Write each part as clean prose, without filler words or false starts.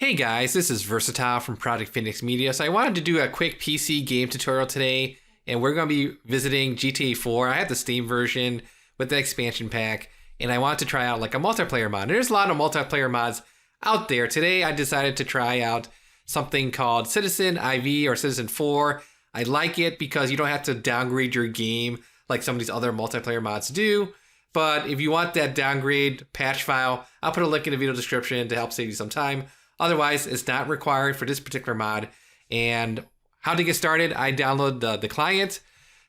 Hey guys, this is Versatile from Project Phoenix Media. So I wanted to do a quick PC game tutorial today, and we're going to be visiting GTA 4. I have the Steam version with the expansion pack, and I want to try out like a multiplayer mod. And there's a lot of multiplayer mods out there. Today I decided to try out something called CitizenIV or Citizen 4. I like it because you don't have to downgrade your game like some of these other multiplayer mods do. But if you want that downgrade patch file, I'll put a link in the video description to help save you some time. Otherwise, it's not required for this particular mod. And how to get started, I download the client.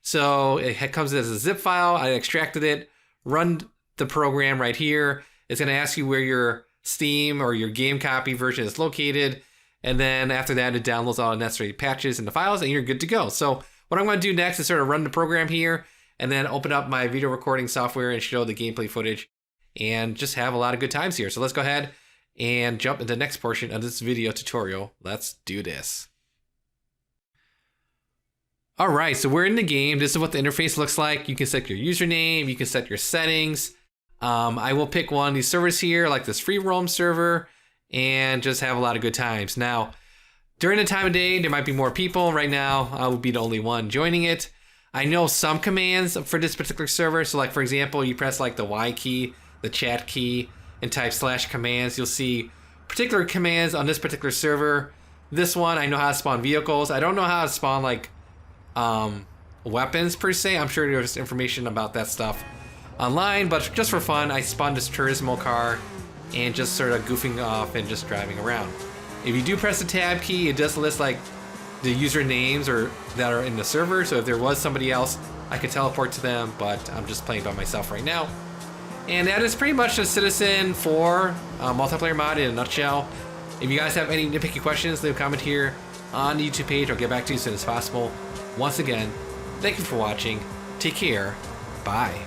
So it comes as a zip file. I extracted it, run the program right here. It's going to ask you where your Steam or your game copy version is located. And then after that, it downloads all the necessary patches and the files, and you're good to go. So what I'm going to do next is sort of run the program here and then open up my video recording software and show the gameplay footage and just have a lot of good times here. So let's go ahead and jump into the next portion of this video tutorial. Let's do this. All right, so we're in the game. This is what the interface looks like. You can set your username, you can set your settings. I will pick one of these servers here, like this free roam server, and just have a lot of good times. Now, during the time of day, there might be more people. Right now, I will be the only one joining it. I know some commands for this particular server. So like, for example, you press like the Y key, the chat key, and type /commands. You'll see particular commands on this particular server. This one, I know how to spawn vehicles. I don't know how to spawn like weapons per se. I'm sure there's information about that stuff online, but just for fun, I spawned this Turismo car and just sort of goofing off and just driving around. If you do press the tab key, it does list like the user names that are in the server. So if there was somebody else, I could teleport to them, but I'm just playing by myself right now. And that is pretty much the Citizen 4 multiplayer mod in a nutshell. If you guys have any nitpicky questions, leave a comment here on the YouTube page. I'll get back to you as soon as possible. Once again, thank you for watching. Take care. Bye.